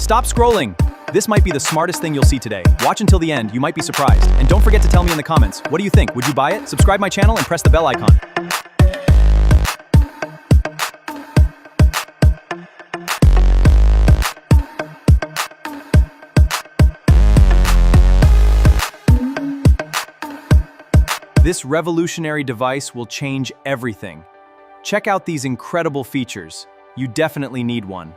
Stop scrolling! This might be the smartest thing you'll see today. Watch until the end, you might be surprised. And don't forget to tell me in the comments, what do you think? Would you buy it? Subscribe my channel and press the bell icon. This revolutionary device will change everything. Check out these incredible features. You definitely need one.